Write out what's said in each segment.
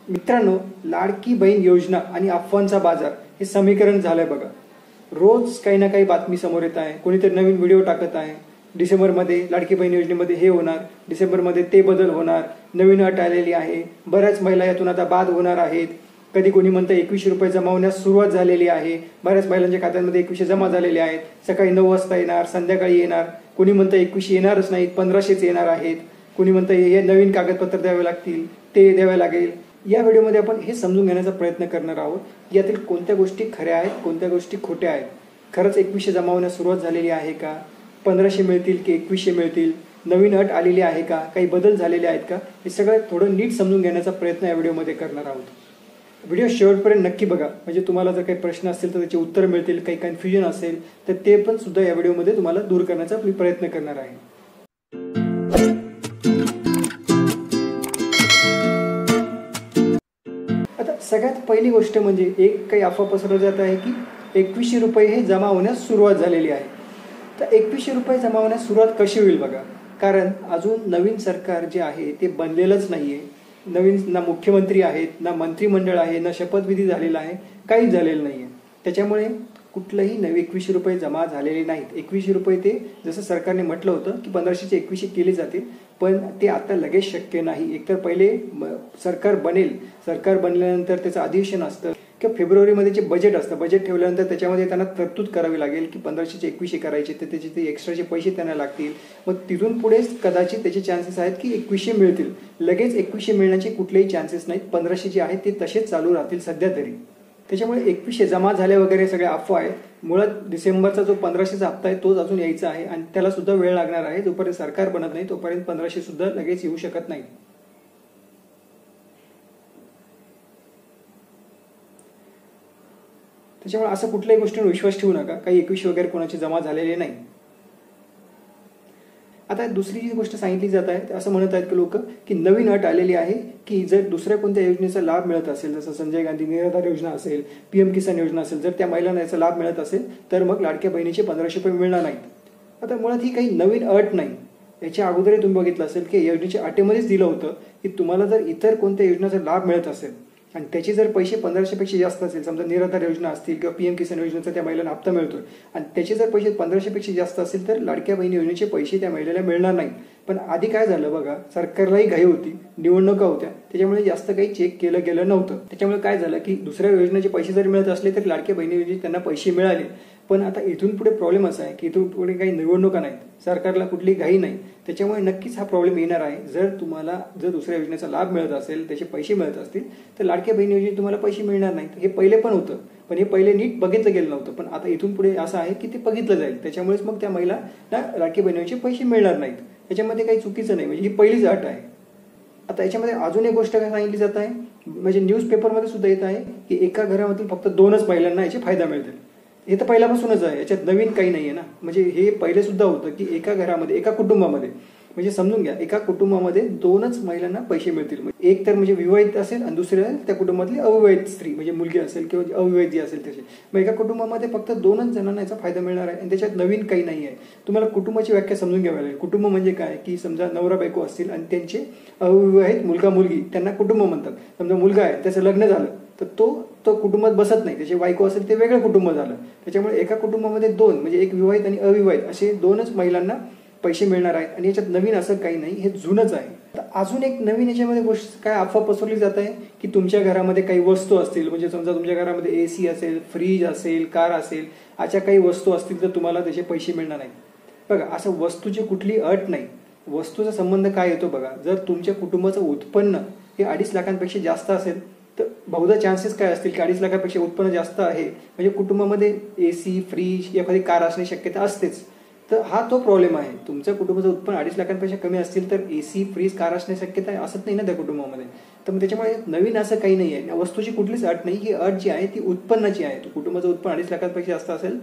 मित्रांनो, लाडकी बहीण योजना आणि अफवांचा बाजार हे समीकरण झालंय बघा। रोज काही ना काही बातमी समोर येत आहे, कोणीतरी नवीन व्हिडिओ टाकत आहे। डिसेंबरमध्ये लाडकी बहीण योजनेमध्ये हे होणार, डिसेंबरमध्ये ते बदल होणार, नवीन अट आलेली आहे, बऱ्याच महिला यातून आता बाद होणार आहेत। कधी कोणी म्हणतं 2100 रुपये जमा होण्यास सुरुवात झालेली आहे, बऱ्याच महिलांच्या खात्यांमध्ये 2100 जमा झालेले आहेत। सकाळी 9 वाजता येणार, संध्याकाळी येणार। कोणी म्हणतं 2100 येणारच नाहीत, 1500च येणार आहेत। कोणी म्हणतं हे नवीन कागदपत्र द्यावे लागतील, ते द्यावे लागेल। या व्हिडिओमध्ये आपण हे समजून घेण्याचा प्रयत्न करणार आहोत, यातील कोणत्या गोष्टी खऱ्या आहेत, कोणत्या गोष्टी खोट्या आहेत। खरंच 2100 जमा होण्यास सुरुवात झालेली आहे का, 1500 मिळतील की 2100 मिळतील, नवीन अट आलेली आहे का, काही बदल झालेले आहेत का, हे सगळं थोडं नीट समजून घेण्याचा प्रयत्न या व्हिडिओमध्ये करणार आहोत। व्हिडिओ शेवटपर्यंत नक्की बघा, म्हणजे तुम्हाला जर काही प्रश्न असतील तर त्याचे उत्तर मिळतील, काही कन्फ्युजन असेल तर ते पण सुद्धा या व्हिडिओमध्ये तुम्हाला दूर करण्याचा मी प्रयत्न करणार आहे। आता सगळ्यात पहिली गोष्ट म्हणजे एक काही अफवा पसरवली जात आहे की 2100 रुपये हे जमा होण्यास सुरुवात झालेली आहे। तर 2100 रुपये जमा होण्यास सुरुवात कशी होईल बघा, कारण अजून नवीन सरकार जे आहे ते बनलेलंच नाहीये। नवीन ना मुख्यमंत्री आहेत, ना मंत्रिमंडळ आहे, ना शपथविधी झालेला आहे, काहीच झालेलं नाहीये। त्याच्यामुळे कुठलंही नवे 2100 रुपये जमा झालेले नाहीत। 2100 रुपये ते जसं सरकारने म्हटलं होतं की 1500चे 2100 केले जातील, पण ते आता लगेच शक्य नाही। एकतर पहिले सरकार बनेल, सरकार बनल्यानंतर त्याचं अधिवेशन असतं किंवा फेब्रुवारीमध्ये जे बजेट असतं, बजेट ठेवल्यानंतर त्याच्यामध्ये त्यांना तरतूद करावी लागेल की 1500चे 2100 करायचे, तर त्याचे ते एक्स्ट्राचे पैसे त्यांना लागतील। मग तिथून पुढेच कदाचित त्याचे चान्सेस आहेत की 2100 मिळतील। लगेच 2100 मिळण्याचे कुठलेही चान्सेस नाहीत। 1500 जे आहेत ते तसेच चालू राहतील सध्या तरी। त्याच्यामुळे 2100 जमा झाले वगैरे सगळ्या अफवा आहेत। मुळात डिसेंबरचा जो 1500चा हप्ता आहे तोच अजून यायचा आहे आणि त्याला सुद्धा वेळ लागणार आहे। जोपर्यंत सरकार बनत नाही तोपर्यंत 1500 सुद्धा लगेच येऊ शकत नाही। त्याच्यामुळे असं कुठल्याही गोष्टीवर विश्वास ठेवू नका, काही 2100 वगैरे कोणाची जमा झालेली नाही। आता दुसरी जी गोष्ट सांगितली जात आहे, असं म्हणत आहेत की लोक की नवीन अट आलेली आहे की जर दुसऱ्या कोणत्या योजनेचा लाभ मिळत असेल, जसं संजय गांधी निराधार योजना असेल, PM किसान योजना असेल, जर त्या महिलांना याचा लाभ मिळत असेल तर मग लाडक्या बहिणीचे 1500 रुपये मिळणार नाहीत। आता मुळात ही काही नवीन अट नाही। याच्या अगोदरही तुम्ही बघितलं असेल की योजनेच्या अटीमध्येच दिलं होतं की तुम्हाला जर इतर कोणत्या योजनेचा लाभ मिळत असेल आणि त्याचे जर पैसे 1500 पेक्षा जास्त असेल, समजा निराधार योजना असतील किंवा PM किसान योजनेचा त्या महिलांना हप्ता मिळतोय आणि त्याचे जर पैसे 1500 पेक्षा जास्त असेल तर लाडक्या बहिणी योजनेचे पैसे त्या महिलेला मिळणार नाहीत। पण आधी काय झालं बघा, सरकारलाही घाई होती, निवडणुका होत्या, त्याच्यामुळे जास्त काही चेक केलं गेलं नव्हतं। त्याच्यामुळे काय झालं की दुसऱ्या योजनेचे पैसे जरी मिळत असले तरी लाडक्या बहिणी योजनेचे त्यांना पैसे मिळाले। पण आता इथून पुढे प्रॉब्लेम असा आहे की इथून पुढे काही निवडणुका नाहीत, सरकारला कुठली घाई नाही, त्याच्यामुळे नक्कीच हा प्रॉब्लेम येणार आहे। जर दुसऱ्या योजनेचा लाभ मिळत असेल, त्याचे पैसे मिळत असतील तर लाडक्या बहिणी योजनेत तुम्हाला पैसे मिळणार नाहीत। हे पहिले पण होतं, पण हे पहिले नीट बघितलं गेलं नव्हतं, पण आता इथून पुढे असं आहे की ते बघितलं जाईल। त्याच्यामुळेच मग त्या महिलांना लाडकी बहिणी योजनेचे पैसे मिळणार नाहीत। याच्यामध्ये काही चुकीचं नाही, म्हणजे ही पहिलीच अट आहे। आता याच्यामध्ये अजून एक गोष्ट काय सांगितली जात आहे, म्हणजे न्यूजपेपरमध्ये सुद्धा येत आहे की एका घरामधील फक्त 2च महिलांना याचे फायदा मिळतील। हे तर पहिल्यापासूनच आहे, याच्यात नवीन काही नाहीये ना। म्हणजे हे पहिले सुद्धा होतं की एका घरामध्ये, एका कुटुंबामध्ये, म्हणजे समजून घ्या, एका कुटुंबामध्ये 2च महिलांना पैसे मिळतील। एक तर म्हणजे विवाहित असेल आणि दुसऱ्या त्या कुटुंबातली अविवाहित स्त्री, म्हणजे मुलगी असेल किंवा अविवाहित जी असेल त्याची, मग एका कुटुंबामध्ये फक्त 2च जणांना याचा फायदा मिळणार आहे आणि त्याच्यात नवीन काही नाही आहे। तुम्हाला कुटुंबाची व्याख्या समजून घ्यावी लागेल। कुटुंब म्हणजे काय की समजा नवरा बायको असतील आणि त्यांचे अविवाहित मुलगा मुलगी, त्यांना कुटुंब म्हणतात। समजा मुलगा आहे, त्याचं लग्न झालं तर तो कुटुंबात बसत नाही, त्याची बायको असेल ते वेगळं कुटुंब झालं। त्याच्यामुळे एका कुटुंबामध्ये 2 म्हणजे एक विवाहित आणि अविवाहित असे 2च महिलांना पैसे मिळणार आहेत आणि याच्यात नवीन असं काही नाही, हे जुनच आहे। अजून एक नवीन याच्यामध्ये गोष्ट काय अफवा पसरवली जात आहे की तुमच्या घरामध्ये काही वस्तू असतील, म्हणजे समजा तुमच्या घरामध्ये AC असेल, फ्रीज असेल, कार असेल, अशा काही वस्तू असतील तर तुम्हाला त्याचे पैसे मिळणार नाहीत। बघा, असं वस्तूची कुठली अट नाही। वस्तूचा संबंध काय येतो बघा, जर तुमच्या कुटुंबाचं उत्पन्न हे 2.5 लाखांपेक्षा जास्त असेल तर बहुधा चान्सेस काय असतील की 2.5 लाखापेक्षा उत्पन्न जास्त आहे म्हणजे कुटुंबामध्ये AC, फ्रीज, एखादी कार असण्याची शक्यता असतेच। तर हा तो प्रॉब्लेम आहे। तुमच्या कुटुंबाचं उत्पन्न 2.5 लाखांपेक्षा कमी असतील तर AC, फ्रीज, कार असण्याची शक्यता असत नाही ना त्या कुटुंबामध्ये। तर मग त्याच्यामुळे नवीन असं काही नाही आहे, वस्तूची कुठलीच अट नाही। ही अट जी आहे ती उत्पन्नाची आहे। कुटुंबाचं उत्पन्न 2.5 लाखांपेक्षा जास्त असेल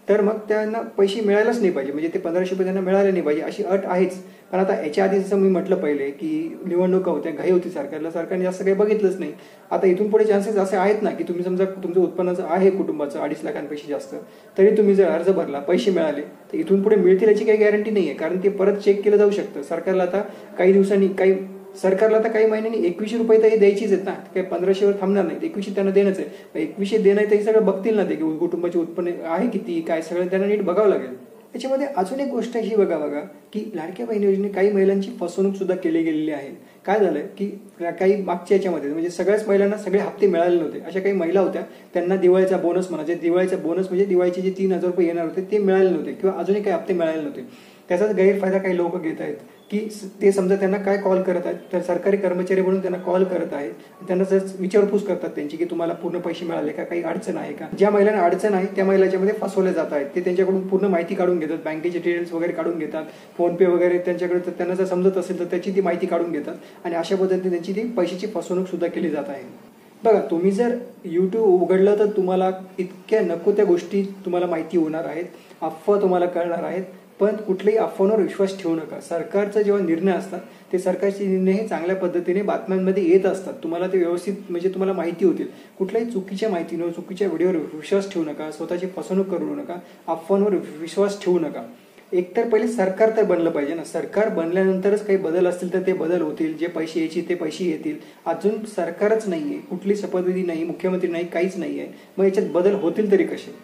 तर मग त्यांना पैसे मिळायलाच नाही पाहिजे, म्हणजे ते 1500 रुपये त्यांना मिळाले नाही पाहिजे, अशी अट आहेच। पण आता याच्या आधी जसं मी म्हटलं पहिले की निवडणुका होत्या, घाई होती सरकारला, सरकारने जास्त काही बघितलंच नाही। आता इथून पुढे चान्सेस असे आहेत ना की तुम्ही समजा तुमचं उत्पन्नाचं आहे कुटुंबाचं 2.5 लाखांपेक्षा जास्त, तरी तुम्ही जर अर्ज भरला, पैसे मिळाले तर इथून पुढे मिळतील याची काही गॅरंटी नाही आहे, कारण ते परत चेक केलं जाऊ शकतं। सरकारला आता काही दिवसांनी, काही सरकारला तर काही महिन्यांनी 2100 रुपये तर हे द्यायचीच आहेत ना, काही 1500वर थांबणार नाही, 2100 त्यांना देणंच आहे. 2100 देणं आहे तर हे सगळं बघतील ना ते, की कुटुंबाचे उत्पन्न आहे किती काय सगळं त्यांना नीट बघावं लागेल. त्याच्यामध्ये अजून एक गोष्ट ही बघा की लाडक्या बहीण योजने काही महिलांची फसवणूक सुद्धा केली गेलेली आहे. काय झालं की काही मागच्या याच्यामध्ये म्हणजे सगळ्याच महिलांना सगळे हप्ते मिळाले नव्हते. अशा काही महिला होत्या त्यांना दिवाळीचा बोनस म्हणा, दिवाळीचा बोनस म्हणजे दिवाळीचे जे 3000 रुपये येणार होते ते मिळाले नव्हते किंवा अजूनही काही हप्ते मिळाले नव्हते. त्याचाच गैरफायदा काही लोक घेत आहेत की ते समजा त्यांना काय कॉल करत आहेत तर सरकारी कर्मचारी म्हणून त्यांना कॉल करत आहेत, त्यांना जर विचारपूस करतात त्यांची की तुम्हाला पूर्ण पैसे मिळाले का, काही अडचण आहे का. ज्या महिलांना अडचण आहे त्या महिलांच्यामध्ये फसवले जात आहेत. ते त्यांच्याकडून पूर्ण माहिती काढून घेतात, बँकेचे डिटेल्स वगैरे काढून घेतात, फोनपे वगैरे त्यांच्याकडे तर त्यांना जर समजत असेल तर त्याची ती माहिती काढून घेतात आणि अशा पद्धतीने त्यांची ती पैशाची फसवणूक सुद्धा केली जात आहे. बघा, तुम्ही जर YouTube उघडलं तर तुम्हाला इतक्या नको त्या गोष्टी तुम्हाला माहिती होणार आहेत, अफवा तुम्हाला कळणार आहेत. पण कुठल्याही अफवांवर विश्वास ठेवू नका. सरकारचा जेव्हा निर्णय असतात ते सरकारचे निर्णय हे चांगल्या पद्धतीने बातम्यांमध्ये येत असतात, तुम्हाला ते व्यवस्थित म्हणजे तुम्हाला माहिती होतील. कुठल्याही चुकीच्या माहितीवर चुकीच्या व्हिडिओवर विश्वास ठेवू नका, स्वतःची फसवणूक करू नका, अफवांवर विश्वास ठेवू नका. एकतर पहिले सरकार तर बनलं पाहिजे ना, सरकार बनल्यानंतरच काही बदल असतील तर ते बदल होतील, जे पैसे यायचे ते पैसे येतील. अजून सरकारच नाहीये, कुठली शपथविधी नाही, मुख्यमंत्री नाही, काहीच नाहीये, मग याच्यात बदल होतील तरी कसे.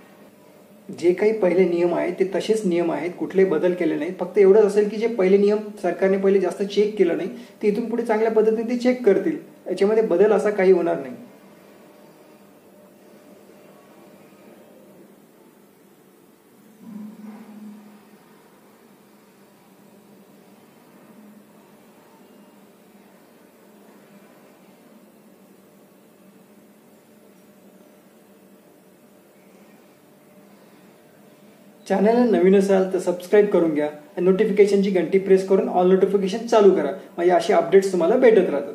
जे काही पहिले नियम आहेत ते तसेच नियम आहेत, कुठले बदल केले नाहीत. फक्त एवढंच असेल की जे पहिले नियम सरकारने पहिले जास्त चेक केलं नाही ते इथून पुढे चांगल्या पद्धतीने ते चेक करतील, याच्यामध्ये बदल असा काही होणार नाही. चॅनलला नवीन असाल तर सबस्क्राईब करून घ्या आणि नोटिफिकेशनची घंटी प्रेस करून ऑल नोटिफिकेशन चालू करा, म्हणजे असे अपडेट्स तुम्हाला भेटत राहतात.